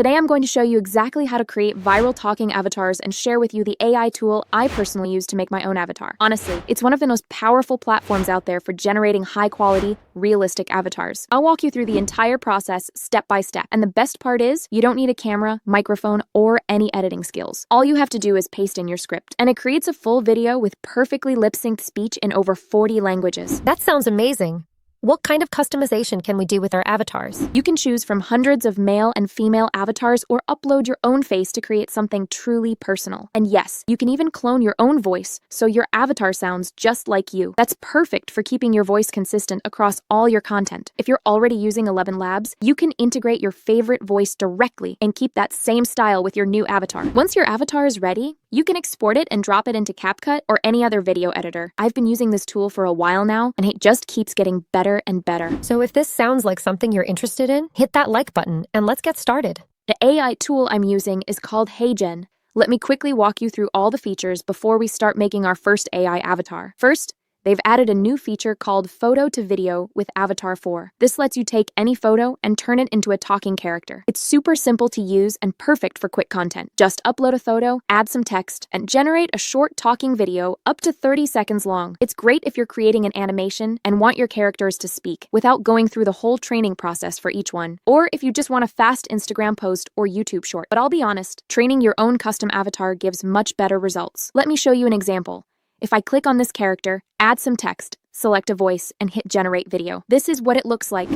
Today I'm going to show you exactly how to create viral talking avatars and share with you the AI tool I personally use to make my own avatar. Honestly, it's one of the most powerful platforms out there for generating high-quality, realistic avatars. I'll walk you through the entire process step by step, and the best part is, you don't need a camera, microphone, or any editing skills. All you have to do is paste in your script, and it creates a full video with perfectly lip-synced speech in over 40 languages. That sounds amazing. What kind of customization can we do with our avatars? You can choose from hundreds of male and female avatars or upload your own face to create something truly personal. And yes, you can even clone your own voice so your avatar sounds just like you. That's perfect for keeping your voice consistent across all your content. If you're already using 11 Labs, you can integrate your favorite voice directly and keep that same style with your new avatar. Once your avatar is ready, you can export it and drop it into CapCut or any other video editor. I've been using this tool for a while now, and it just keeps getting better and better. So if this sounds like something you're interested in, hit that like button and let's get started. The AI tool I'm using is called Heygen. Let me quickly walk you through all the features before we start making our first AI avatar. First, they've added a new feature called Photo to Video with Avatar 4. This lets you take any photo and turn it into a talking character. It's super simple to use and perfect for quick content. Just upload a photo, add some text, and generate a short talking video up to 30 seconds long. It's great if you're creating an animation and want your characters to speak without going through the whole training process for each one, or if you just want a fast Instagram post or YouTube short. But I'll be honest, training your own custom avatar gives much better results. Let me show you an example. If I click on this character, add some text, select a voice, and hit generate video, this is what it looks like.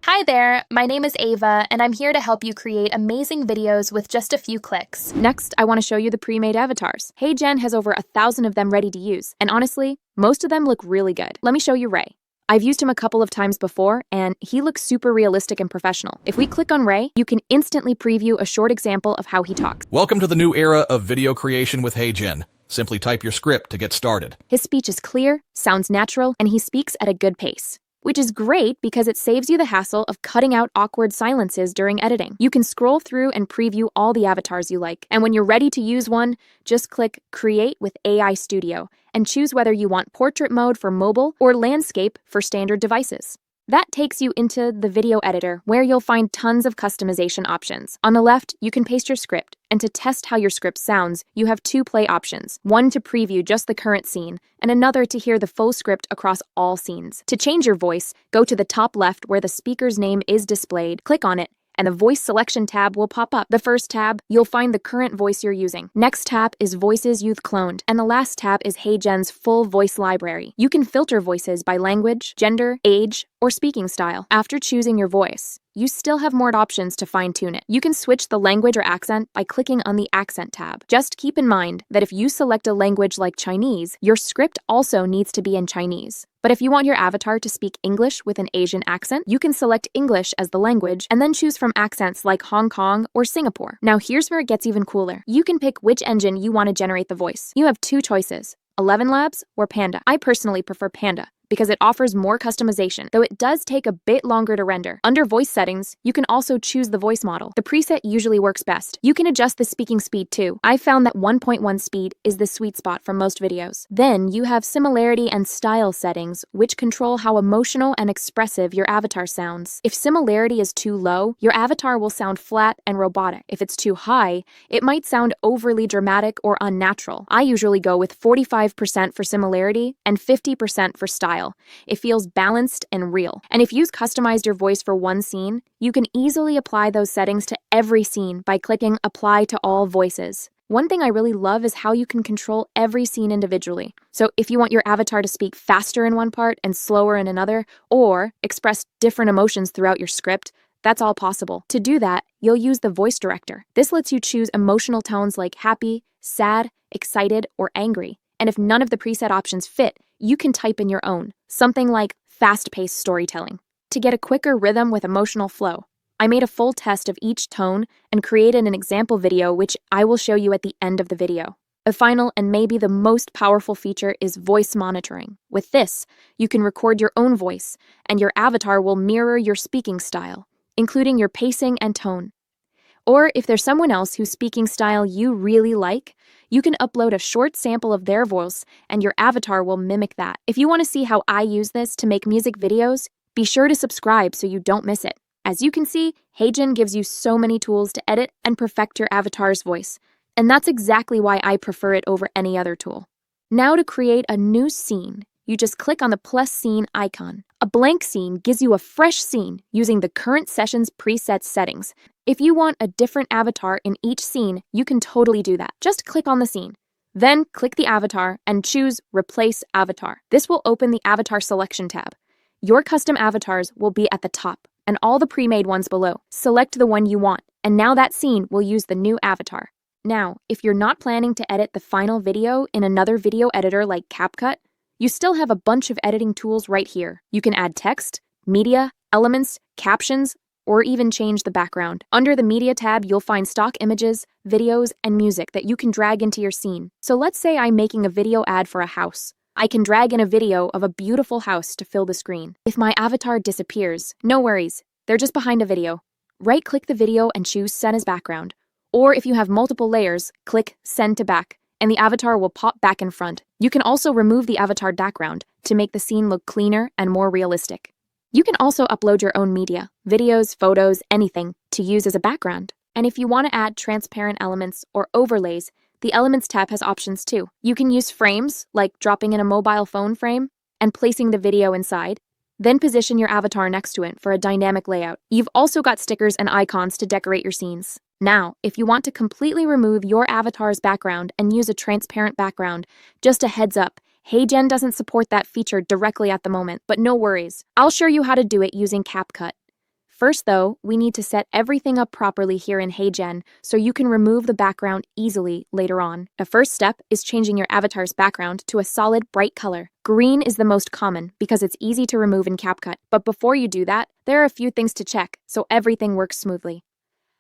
Hi there, my name is Ava, and I'm here to help you create amazing videos with just a few clicks. Next, I want to show you the pre-made avatars. Heygen has over 1,000 of them ready to use, and honestly, most of them look really good. Let me show you Ray. I've used him a couple of times before, and he looks super realistic and professional. If we click on Ray, you can instantly preview a short example of how he talks. Welcome to the new era of video creation with Heygen. Simply type your script to get started. His speech is clear, sounds natural, and he speaks at a good pace, which is great because it saves you the hassle of cutting out awkward silences during editing. You can scroll through and preview all the avatars you like, and when you're ready to use one, just click Create with AI Studio and choose whether you want portrait mode for mobile or landscape for standard devices. That takes you into the video editor, where you'll find tons of customization options. On the left, you can paste your script, and to test how your script sounds, you have two play options, one to preview just the current scene, and another to hear the full script across all scenes. To change your voice, go to the top left where the speaker's name is displayed, click on it, and the voice selection tab will pop up. The first tab, you'll find the current voice you're using. Next tab is voices you've cloned, and the last tab is Heygen's full voice library. You can filter voices by language, gender, age, or speaking style. After choosing your voice, you still have more options to fine-tune it. You can switch the language or accent by clicking on the Accent tab. Just keep in mind that if you select a language like Chinese, your script also needs to be in Chinese. But if you want your avatar to speak English with an Asian accent, you can select English as the language and then choose from accents like Hong Kong or Singapore. Now here's where it gets even cooler. You can pick which engine you want to generate the voice. You have two choices, 11 Labs or Panda. I personally prefer Panda because it offers more customization, though it does take a bit longer to render. Under voice settings, you can also choose the voice model. The preset usually works best. You can adjust the speaking speed too. I found that 1.1 speed is the sweet spot for most videos. Then you have similarity and style settings, which control how emotional and expressive your avatar sounds. If similarity is too low, your avatar will sound flat and robotic. If it's too high, it might sound overly dramatic or unnatural. I usually go with 45% for similarity and 50% for style. It feels balanced and real. And if you've customized your voice for one scene, you can easily apply those settings to every scene by clicking Apply to All Voices. One thing I really love is how you can control every scene individually. So if you want your avatar to speak faster in one part and slower in another, or express different emotions throughout your script, that's all possible. To do that, you'll use the voice director. This lets you choose emotional tones like happy, sad, excited, or angry. And if none of the preset options fit, you can type in your own, something like fast-paced storytelling, to get a quicker rhythm with emotional flow. I made a full test of each tone and created an example video, which I will show you at the end of the video. A final and maybe the most powerful feature is voice monitoring. With this, you can record your own voice, and your avatar will mirror your speaking style, including your pacing and tone. Or if there's someone else whose speaking style you really like, you can upload a short sample of their voice and your avatar will mimic that. If you want to see how I use this to make music videos, be sure to subscribe so you don't miss it. As you can see, Heygen gives you so many tools to edit and perfect your avatar's voice, and that's exactly why I prefer it over any other tool. Now to create a new scene, you just click on the plus scene icon. A blank scene gives you a fresh scene using the current session's preset settings. If you want a different avatar in each scene, you can totally do that. Just click on the scene. Then click the avatar and choose Replace Avatar. This will open the Avatar Selection tab. Your custom avatars will be at the top and all the pre-made ones below. Select the one you want, and now that scene will use the new avatar. Now, if you're not planning to edit the final video in another video editor like CapCut, you still have a bunch of editing tools right here. You can add text, media, elements, captions, or even change the background. Under the Media tab, you'll find stock images, videos, and music that you can drag into your scene. So let's say I'm making a video ad for a house. I can drag in a video of a beautiful house to fill the screen. If my avatar disappears, no worries, they're just behind a video. Right-click the video and choose Send as Background. Or if you have multiple layers, click Send to Back, and the avatar will pop back in front. You can also remove the avatar background to make the scene look cleaner and more realistic. You can also upload your own media, videos, photos, anything, to use as a background. And if you want to add transparent elements or overlays, the Elements tab has options too. You can use frames, like dropping in a mobile phone frame and placing the video inside, then position your avatar next to it for a dynamic layout. You've also got stickers and icons to decorate your scenes. Now, if you want to completely remove your avatar's background and use a transparent background, just a heads up, Heygen doesn't support that feature directly at the moment, but no worries. I'll show you how to do it using CapCut. First though, we need to set everything up properly here in Heygen so you can remove the background easily later on. The first step is changing your avatar's background to a solid, bright color. Green is the most common because it's easy to remove in CapCut, but before you do that, there are a few things to check so everything works smoothly.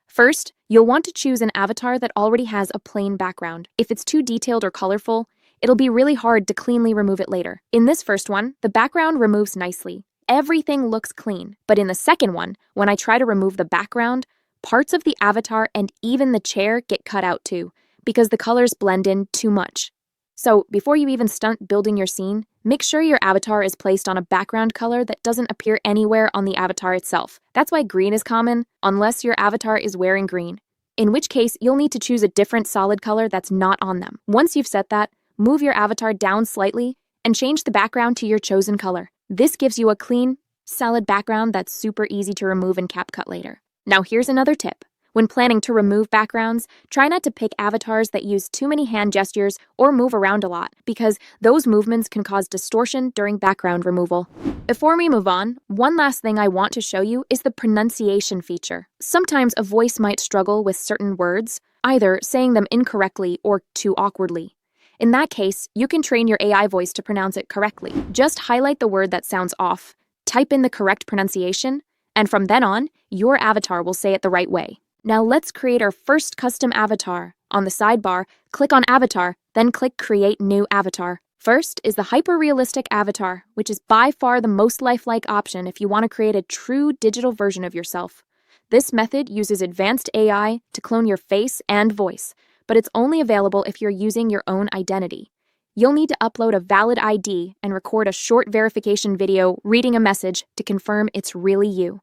First, you'll want to choose an avatar that already has a plain background. If it's too detailed or colorful, it'll be really hard to cleanly remove it later. In this first one, the background removes nicely. Everything looks clean, but in the second one, when I try to remove the background, parts of the avatar and even the chair get cut out too, because the colors blend in too much. So before you even start building your scene, make sure your avatar is placed on a background color that doesn't appear anywhere on the avatar itself. That's why green is common, unless your avatar is wearing green, in which case you'll need to choose a different solid color that's not on them. Once you've set that, move your avatar down slightly and change the background to your chosen color. This gives you a clean, solid background that's super easy to remove in CapCut later. Now here's another tip. When planning to remove backgrounds, try not to pick avatars that use too many hand gestures or move around a lot, because those movements can cause distortion during background removal. Before we move on, one last thing I want to show you is the pronunciation feature. Sometimes a voice might struggle with certain words, either saying them incorrectly or too awkwardly. In that case, you can train your AI voice to pronounce it correctly. Just highlight the word that sounds off, type in the correct pronunciation, and from then on, your avatar will say it the right way. Now let's create our first custom avatar. On the sidebar, click on Avatar, then click Create New Avatar. First is the hyper-realistic avatar, which is by far the most lifelike option if you want to create a true digital version of yourself. This method uses advanced AI to clone your face and voice, but it's only available if you're using your own identity. You'll need to upload a valid ID and record a short verification video reading a message to confirm it's really you.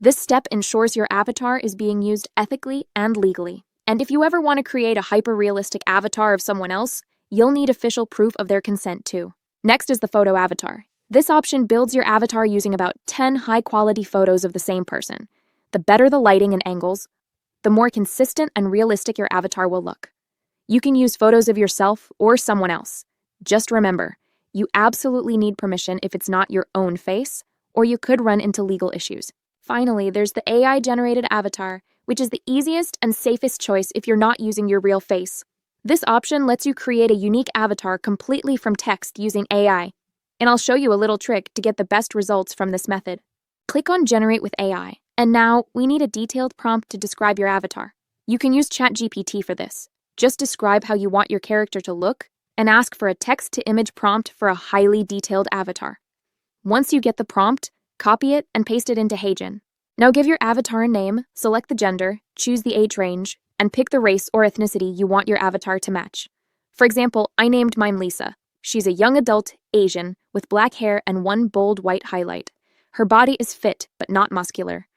This step ensures your avatar is being used ethically and legally. And if you ever want to create a hyper-realistic avatar of someone else, you'll need official proof of their consent too. Next is the photo avatar. This option builds your avatar using about 10 high-quality photos of the same person. The better the lighting and angles, the more consistent and realistic your avatar will look. You can use photos of yourself or someone else. Just remember, you absolutely need permission if it's not your own face, or you could run into legal issues. Finally, there's the AI-generated avatar, which is the easiest and safest choice if you're not using your real face. This option lets you create a unique avatar completely from text using AI, and I'll show you a little trick to get the best results from this method. Click on Generate with AI. And now, we need a detailed prompt to describe your avatar. You can use ChatGPT for this. Just describe how you want your character to look and ask for a text-to-image prompt for a highly detailed avatar. Once you get the prompt, copy it and paste it into Heygen. Now give your avatar a name, select the gender, choose the age range, and pick the race or ethnicity you want your avatar to match. For example, I named mine Lisa. She's a young adult Asian with black hair and one bold white highlight. Her body is fit, but not muscular.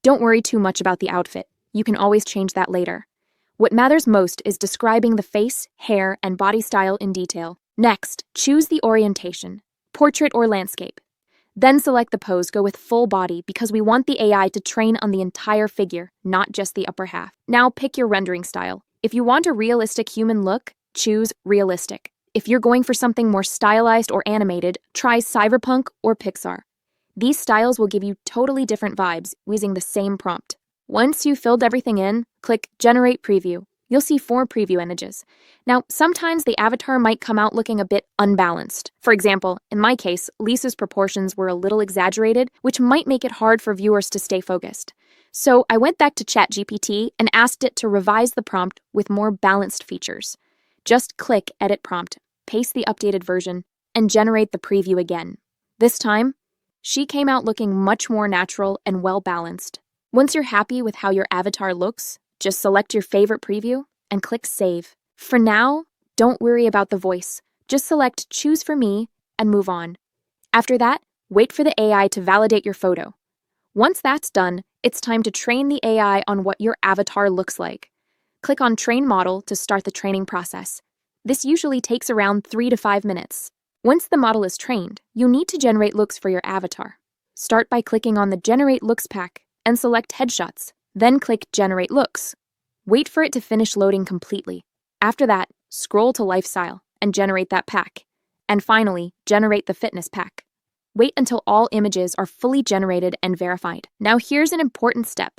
Don't worry too much about the outfit. You can always change that later. What matters most is describing the face, hair, and body style in detail. Next, choose the orientation, portrait or landscape. Then select the pose, go with full body because we want the AI to train on the entire figure, not just the upper half. Now pick your rendering style. If you want a realistic human look, choose realistic. If you're going for something more stylized or animated, try cyberpunk or Pixar. These styles will give you totally different vibes using the same prompt. Once you've filled everything in, click Generate Preview. You'll see 4 preview images. Now, sometimes the avatar might come out looking a bit unbalanced. For example, in my case, Lisa's proportions were a little exaggerated, which might make it hard for viewers to stay focused. So I went back to ChatGPT and asked it to revise the prompt with more balanced features. Just click Edit Prompt, paste the updated version, and generate the preview again. This time, she came out looking much more natural and well-balanced. Once you're happy with how your avatar looks, just select your favorite preview and click Save. For now, don't worry about the voice. Just select Choose for Me and move on. After that, wait for the AI to validate your photo. Once that's done, it's time to train the AI on what your avatar looks like. Click on Train Model to start the training process. This usually takes around 3 to 5 minutes. Once the model is trained, you need to generate looks for your avatar. Start by clicking on the Generate Looks pack and select Headshots. Then click Generate Looks. Wait for it to finish loading completely. After that, scroll to Lifestyle and generate that pack. And finally, generate the Fitness pack. Wait until all images are fully generated and verified. Now here's an important step.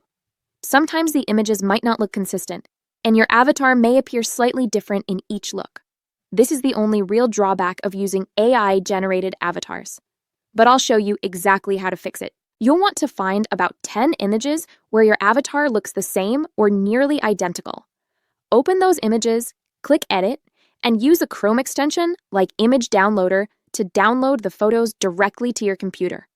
Sometimes the images might not look consistent, and your avatar may appear slightly different in each look. This is the only real drawback of using AI-generated avatars. But I'll show you exactly how to fix it. You'll want to find about 10 images where your avatar looks the same or nearly identical. Open those images, click Edit, and use a Chrome extension like Image Downloader to download the photos directly to your computer.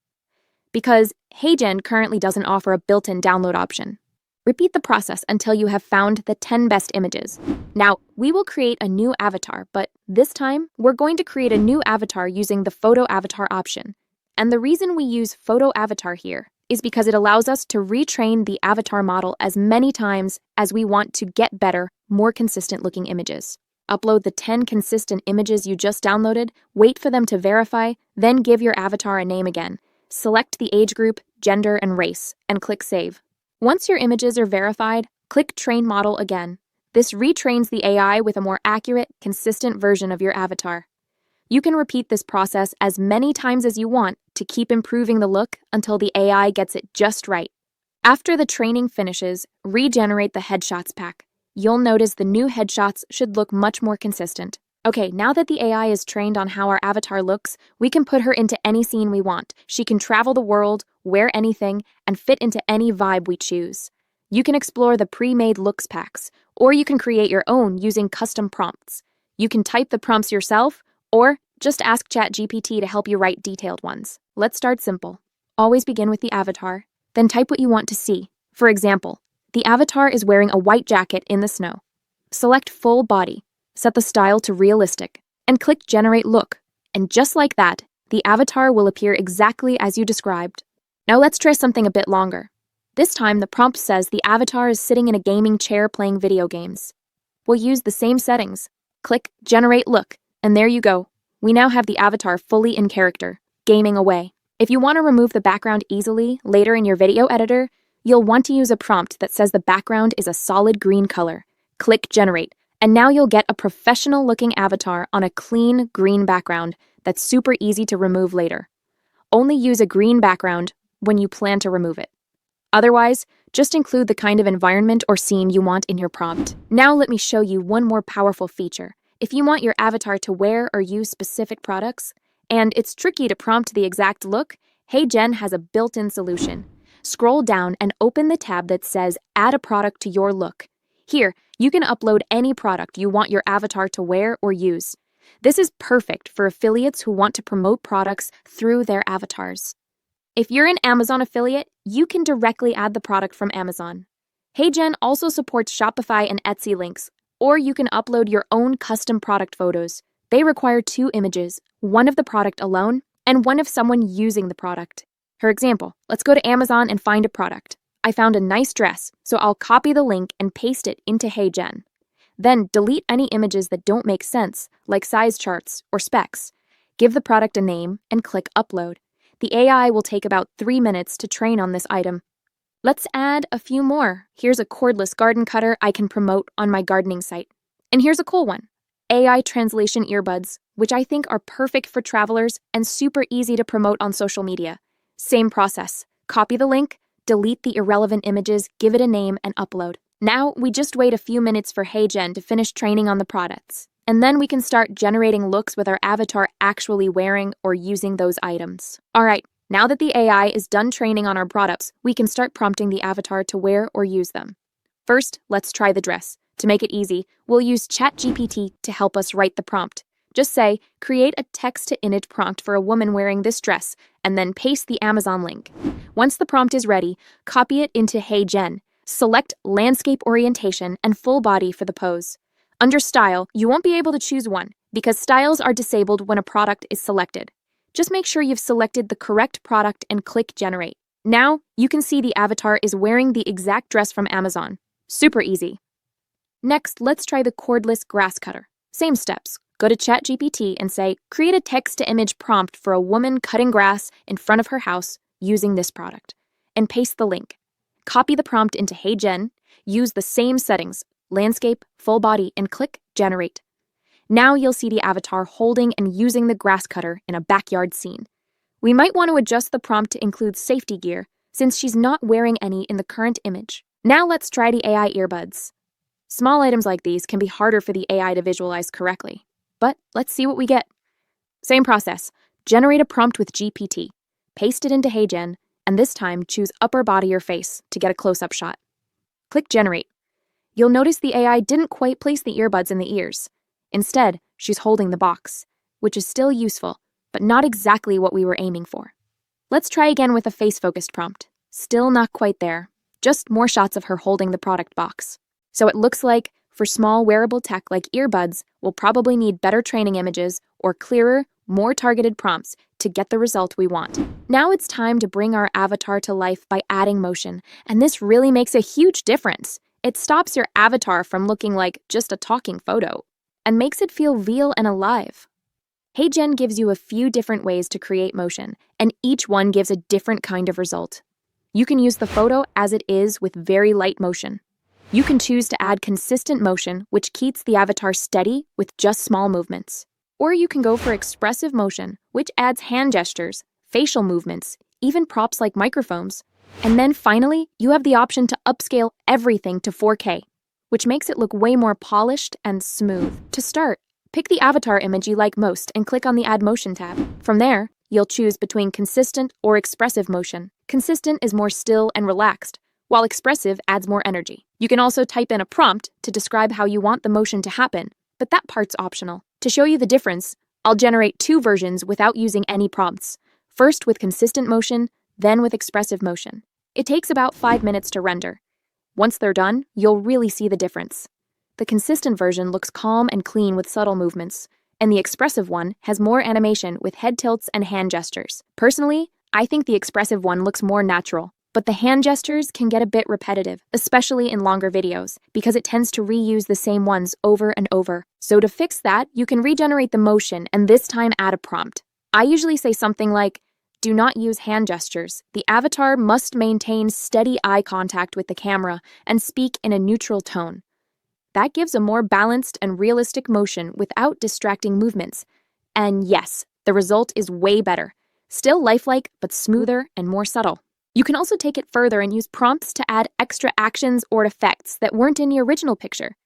Because Heygen currently doesn't offer a built-in download option. Repeat the process until you have found the 10 best images. Now, we will create a new avatar, but this time, we're going to create a new avatar using the Photo Avatar option. And the reason we use Photo Avatar here is because it allows us to retrain the avatar model as many times as we want to get better, more consistent looking images. Upload the 10 consistent images you just downloaded, wait for them to verify, then give your avatar a name again. Select the age group, gender, and race, and click Save. Once your images are verified, click Train Model again. This retrains the AI with a more accurate, consistent version of your avatar. You can repeat this process as many times as you want to keep improving the look until the AI gets it just right. After the training finishes, regenerate the Headshots pack. You'll notice the new headshots should look much more consistent. Okay, now that the AI is trained on how our avatar looks, we can put her into any scene we want. She can travel the world, wear anything, and fit into any vibe we choose. You can explore the pre-made looks packs, or you can create your own using custom prompts. You can type the prompts yourself, or just ask ChatGPT to help you write detailed ones. Let's start simple. Always begin with the avatar, then type what you want to see. For example, the avatar is wearing a white jacket in the snow. Select Full Body, set the style to Realistic, and click Generate Look. And just like that, the avatar will appear exactly as you described. Now let's try something a bit longer. This time the prompt says the avatar is sitting in a gaming chair playing video games. We'll use the same settings. Click Generate Look, and there you go. We now have the avatar fully in character, gaming away. If you want to remove the background easily later in your video editor, you'll want to use a prompt that says the background is a solid green color. Click Generate, and now you'll get a professional-looking avatar on a clean green background that's super easy to remove later. Only use a green background when you plan to remove it. Otherwise, just include the kind of environment or scene you want in your prompt. Now let me show you one more powerful feature. If you want your avatar to wear or use specific products, and it's tricky to prompt the exact look, Heygen has a built-in solution. Scroll down and open the tab that says Add a product to your look. Here, you can upload any product you want your avatar to wear or use. This is perfect for affiliates who want to promote products through their avatars. If you're an Amazon affiliate, you can directly add the product from Amazon. Heygen also supports Shopify and Etsy links, or you can upload your own custom product photos. They require 2 images, one of the product alone, and one of someone using the product. For example, let's go to Amazon and find a product. I found a nice dress, so I'll copy the link and paste it into Heygen. Then delete any images that don't make sense, like size charts or specs. Give the product a name and click Upload. The AI will take about 3 minutes to train on this item. Let's add a few more. Here's a cordless garden cutter I can promote on my gardening site. And here's a cool one. AI translation earbuds, which I think are perfect for travelers and super easy to promote on social media. Same process. Copy the link, delete the irrelevant images, give it a name, and upload. Now, we just wait a few minutes for Heygen to finish training on the products. And then we can start generating looks with our avatar actually wearing or using those items. All right, now that the AI is done training on our products, we can start prompting the avatar to wear or use them. First, let's try the dress. To make it easy, we'll use ChatGPT to help us write the prompt. Just say, create a text-to-image prompt for a woman wearing this dress, and then paste the Amazon link. Once the prompt is ready, copy it into Heygen. Select landscape orientation and full body for the pose. Under Style, you won't be able to choose one, because styles are disabled when a product is selected. Just make sure you've selected the correct product and click Generate. Now, you can see the avatar is wearing the exact dress from Amazon. Super easy. Next, let's try the cordless grass cutter. Same steps. Go to ChatGPT and say, create a text-to-image prompt for a woman cutting grass in front of her house using this product, and paste the link. Copy the prompt into Heygen, use the same settings, landscape, full body, and click Generate. Now you'll see the avatar holding and using the grass cutter in a backyard scene. We might want to adjust the prompt to include safety gear, since she's not wearing any in the current image. Now let's try the AI earbuds. Small items like these can be harder for the AI to visualize correctly. But let's see what we get. Same process. Generate a prompt with GPT. Paste it into Heygen, and this time choose upper body or face to get a close-up shot. Click Generate. You'll notice the AI didn't quite place the earbuds in the ears. Instead, she's holding the box, which is still useful, but not exactly what we were aiming for. Let's try again with a face-focused prompt. Still not quite there. Just more shots of her holding the product box. So it looks like, for small wearable tech like earbuds, we'll probably need better training images or clearer, more targeted prompts to get the result we want. Now it's time to bring our avatar to life by adding motion, and this really makes a huge difference. It stops your avatar from looking like just a talking photo and makes it feel real and alive. Heygen gives you a few different ways to create motion, and each one gives a different kind of result. You can use the photo as it is with very light motion. You can choose to add consistent motion, which keeps the avatar steady with just small movements. Or you can go for expressive motion, which adds hand gestures, facial movements, even props like microphones. And then finally, you have the option to upscale everything to 4K, which makes it look way more polished and smooth. To start, pick the avatar image you like most and click on the Add Motion tab. From there, you'll choose between consistent or expressive motion. Consistent is more still and relaxed, while expressive adds more energy. You can also type in a prompt to describe how you want the motion to happen, but that part's optional. To show you the difference, I'll generate 2 versions without using any prompts. First with consistent motion, then with expressive motion. It takes about 5 minutes to render. Once they're done, you'll really see the difference. The consistent version looks calm and clean with subtle movements, and the expressive one has more animation with head tilts and hand gestures. Personally, I think the expressive one looks more natural. But the hand gestures can get a bit repetitive, especially in longer videos, because it tends to reuse the same ones over and over. So to fix that, you can regenerate the motion and this time add a prompt. I usually say something like, do not use hand gestures. The avatar must maintain steady eye contact with the camera and speak in a neutral tone. That gives a more balanced and realistic motion without distracting movements. And yes, the result is way better. Still lifelike, but smoother and more subtle. You can also take it further and use prompts to add extra actions or effects that weren't in the original picture.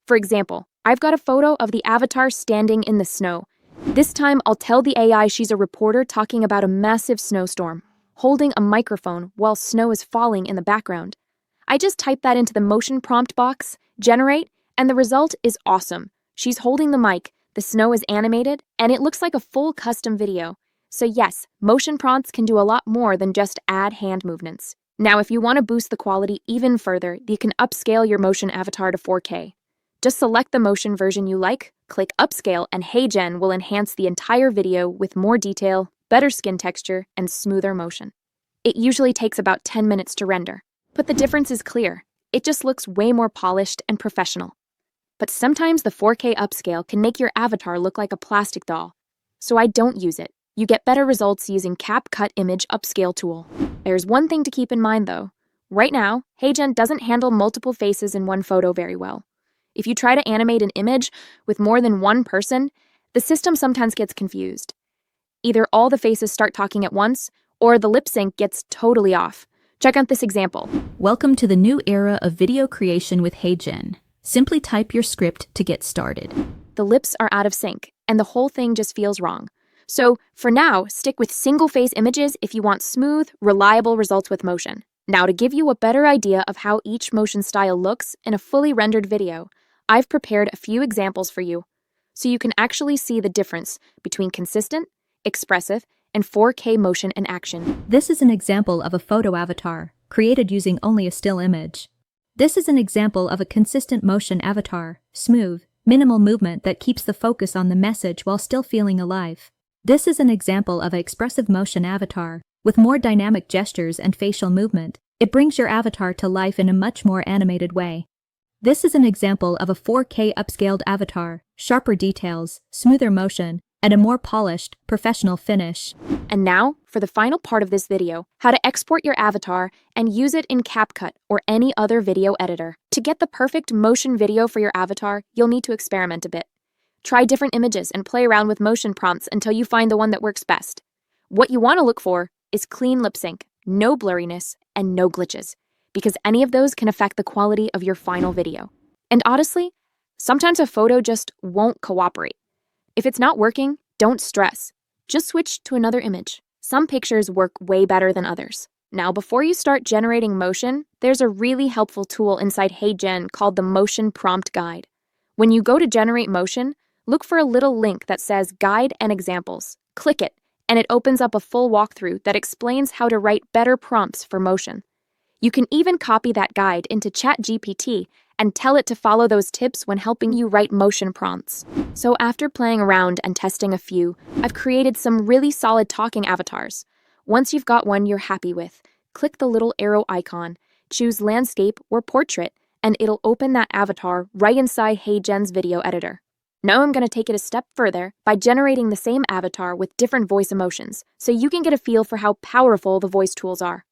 For example, I've got a photo of the avatar standing in the snow. This time, I'll tell the AI she's a reporter talking about a massive snowstorm, holding a microphone while snow is falling in the background. I just type that into the motion prompt box, generate, and the result is awesome. She's holding the mic, the snow is animated, and it looks like a full custom video. So yes, motion prompts can do a lot more than just add hand movements. Now, if you want to boost the quality even further, you can upscale your motion avatar to 4K. Just select the motion version you like, click Upscale, and Heygen will enhance the entire video with more detail, better skin texture, and smoother motion. It usually takes about 10 minutes to render. But the difference is clear. It just looks way more polished and professional. But sometimes the 4K upscale can make your avatar look like a plastic doll. So I don't use it. You get better results using CapCut Image Upscale tool. There's one thing to keep in mind though. Right now, Heygen doesn't handle multiple faces in one photo very well. If you try to animate an image with more than one person, the system sometimes gets confused. Either all the faces start talking at once, or the lip sync gets totally off. Check out this example. Welcome to the new era of video creation with Heygen. Simply type your script to get started. The lips are out of sync, and the whole thing just feels wrong. So, for now, stick with single-face images if you want smooth, reliable results with motion. Now, to give you a better idea of how each motion style looks in a fully rendered video, I've prepared a few examples for you, so you can actually see the difference between consistent, expressive, and 4K motion and action. This is an example of a photo avatar, created using only a still image. This is an example of a consistent motion avatar, smooth, minimal movement that keeps the focus on the message while still feeling alive. This is an example of an expressive motion avatar, with more dynamic gestures and facial movement. It brings your avatar to life in a much more animated way. This is an example of a 4K upscaled avatar, sharper details, smoother motion, and a more polished, professional finish. And now, for the final part of this video, how to export your avatar and use it in CapCut or any other video editor. To get the perfect motion video for your avatar, you'll need to experiment a bit. Try different images and play around with motion prompts until you find the one that works best. What you want to look for is clean lip sync, no blurriness, and no glitches, because any of those can affect the quality of your final video. And honestly, sometimes a photo just won't cooperate. If it's not working, don't stress. Just switch to another image. Some pictures work way better than others. Now, before you start generating motion, there's a really helpful tool inside Heygen called the Motion Prompt Guide. When you go to generate motion, look for a little link that says Guide and Examples. Click it, and it opens up a full walkthrough that explains how to write better prompts for motion. You can even copy that guide into ChatGPT and tell it to follow those tips when helping you write motion prompts. So after playing around and testing a few, I've created some really solid talking avatars. Once you've got one you're happy with, click the little arrow icon, choose landscape or portrait, and it'll open that avatar right inside Heygen's video editor. Now I'm going to take it a step further by generating the same avatar with different voice emotions, so you can get a feel for how powerful the voice tools are.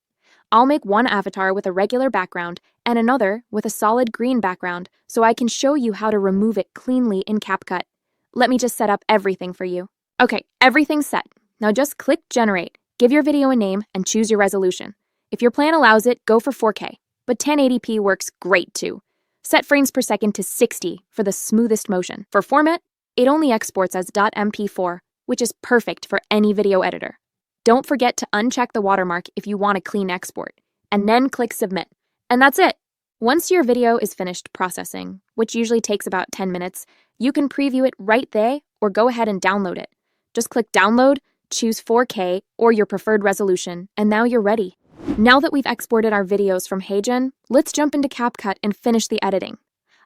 I'll make one avatar with a regular background and another with a solid green background so I can show you how to remove it cleanly in CapCut. Let me just set up everything for you. Okay, everything's set. Now just click Generate, give your video a name, and choose your resolution. If your plan allows it, go for 4K, but 1080p works great too. Set frames per second to 60 for the smoothest motion. For format, it only exports as .mp4, which is perfect for any video editor. Don't forget to uncheck the watermark if you want a clean export, and then click Submit. And that's it! Once your video is finished processing, which usually takes about 10 minutes, you can preview it right there or go ahead and download it. Just click Download, choose 4K or your preferred resolution, and now you're ready. Now that we've exported our videos from Heygen, let's jump into CapCut and finish the editing.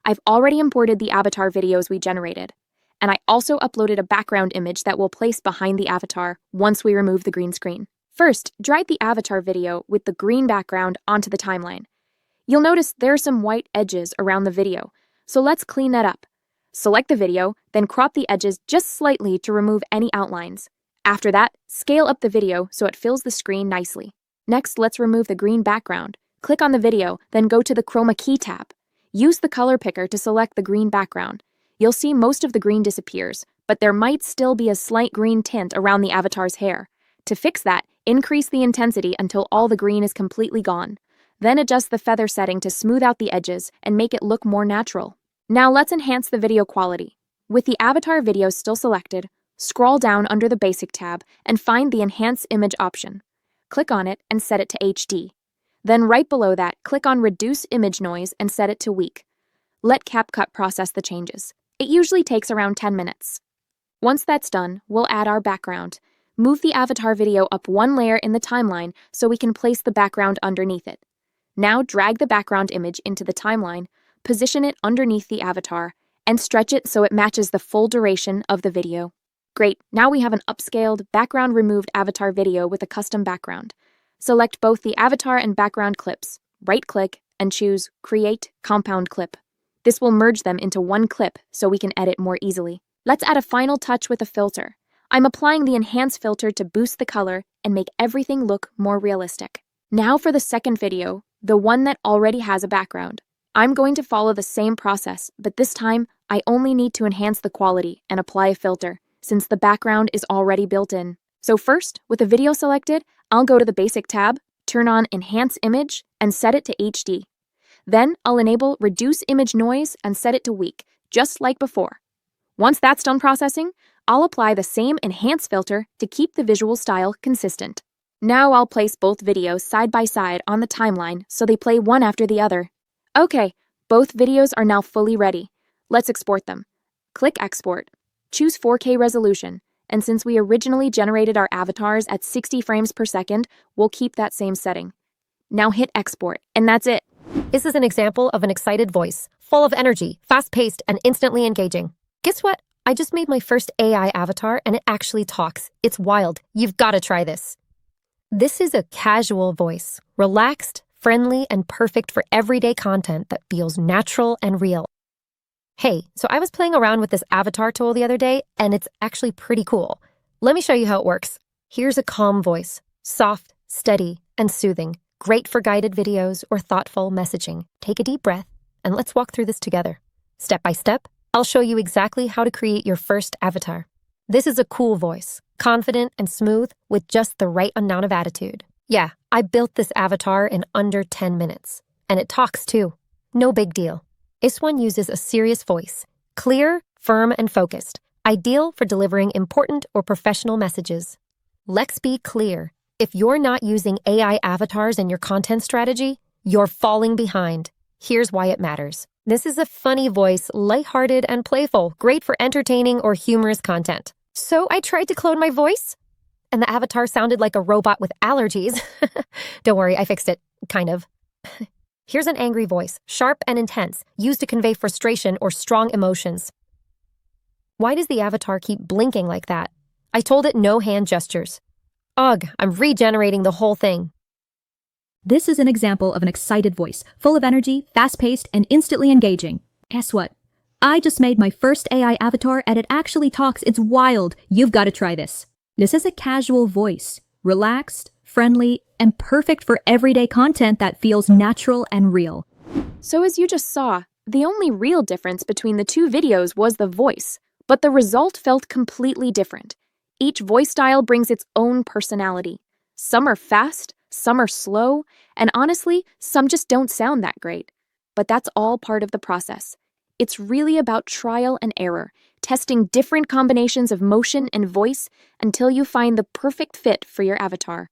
I've already imported the avatar videos we generated, and I also uploaded a background image that we'll place behind the avatar once we remove the green screen. First, drag the avatar video with the green background onto the timeline. You'll notice there are some white edges around the video, so let's clean that up. Select the video, then crop the edges just slightly to remove any outlines. After that, scale up the video so it fills the screen nicely. Next, let's remove the green background. Click on the video, then go to the Chroma Key tab. Use the color picker to select the green background. You'll see most of the green disappears, but there might still be a slight green tint around the avatar's hair. To fix that, increase the intensity until all the green is completely gone. Then adjust the feather setting to smooth out the edges and make it look more natural. Now let's enhance the video quality. With the avatar video still selected, scroll down under the Basic tab and find the Enhance Image option. Click on it and set it to HD. Then right below that, click on Reduce Image Noise and set it to Weak. Let CapCut process the changes. It usually takes around 10 minutes. Once that's done, we'll add our background. Move the avatar video up one layer in the timeline so we can place the background underneath it. Now drag the background image into the timeline, position it underneath the avatar, and stretch it so it matches the full duration of the video. Great, now we have an upscaled, background removed avatar video with a custom background. Select both the avatar and background clips, right-click and choose Create Compound Clip. This will merge them into one clip so we can edit more easily. Let's add a final touch with a filter. I'm applying the Enhance filter to boost the color and make everything look more realistic. Now for the second video, the one that already has a background. I'm going to follow the same process, but this time I only need to enhance the quality and apply a filter, since the background is already built in. So first, with the video selected, I'll go to the Basic tab, turn on Enhance Image, and set it to HD. Then I'll enable Reduce Image Noise and set it to Weak, just like before. Once that's done processing, I'll apply the same Enhance filter to keep the visual style consistent. Now I'll place both videos side by side on the timeline so they play one after the other. Okay, both videos are now fully ready. Let's export them. Click Export. Choose 4K resolution, and since we originally generated our avatars at 60 frames per second, we'll keep that same setting. Now hit Export, and that's it. This is an example of an excited voice, full of energy, fast-paced, and instantly engaging. Guess what? I just made my first AI avatar, and it actually talks. It's wild. You've got to try this. This is a casual voice, relaxed, friendly, and perfect for everyday content that feels natural and real. Hey, so I was playing around with this avatar tool the other day, and it's actually pretty cool. Let me show you how it works. Here's a calm voice, soft, steady, and soothing. Great for guided videos or thoughtful messaging. Take a deep breath, and let's walk through this together. Step by step, I'll show you exactly how to create your first avatar. This is a cool voice, confident and smooth with just the right amount of attitude. Yeah, I built this avatar in under 10 minutes. And it talks too. No big deal. This one uses a serious voice, clear, firm, and focused, ideal for delivering important or professional messages. Let's be clear. If you're not using AI avatars in your content strategy, you're falling behind. Here's why it matters. This is a funny voice, lighthearted and playful, great for entertaining or humorous content. So I tried to clone my voice, and the avatar sounded like a robot with allergies. Don't worry, I fixed it, kind of. Here's an angry voice, sharp and intense, used to convey frustration or strong emotions. Why does the avatar keep blinking like that? I told it no hand gestures. Ugh, I'm regenerating the whole thing. This is an example of an excited voice, full of energy, fast-paced, and instantly engaging. Guess what? I just made my first AI avatar and it actually talks. It's wild. You've got to try this. This is a casual voice, relaxed, friendly, and perfect for everyday content that feels natural and real. So as you just saw, the only real difference between the two videos was the voice, but the result felt completely different. Each voice style brings its own personality. Some are fast, some are slow, and honestly, some just don't sound that great. But that's all part of the process. It's really about trial and error, testing different combinations of motion and voice until you find the perfect fit for your avatar.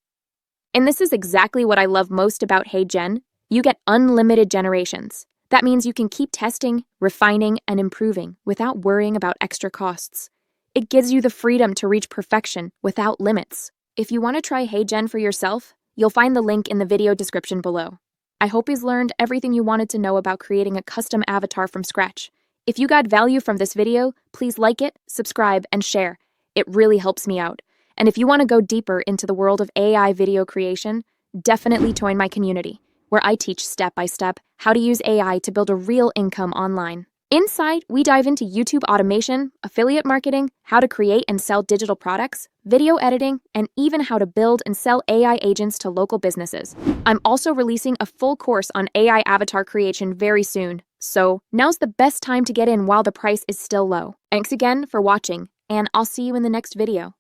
And this is exactly what I love most about Heygen. You get unlimited generations. That means you can keep testing, refining, and improving without worrying about extra costs. It gives you the freedom to reach perfection without limits. If you want to try Heygen for yourself, you'll find the link in the video description below. I hope you've learned everything you wanted to know about creating a custom avatar from scratch. If you got value from this video, please like it, subscribe, and share. It really helps me out. And if you want to go deeper into the world of AI video creation, definitely join my community, where I teach step by step how to use AI to build a real income online. Inside, we dive into YouTube automation, affiliate marketing, how to create and sell digital products, video editing, and even how to build and sell AI agents to local businesses. I'm also releasing a full course on AI avatar creation very soon, so now's the best time to get in while the price is still low. Thanks again for watching, and I'll see you in the next video.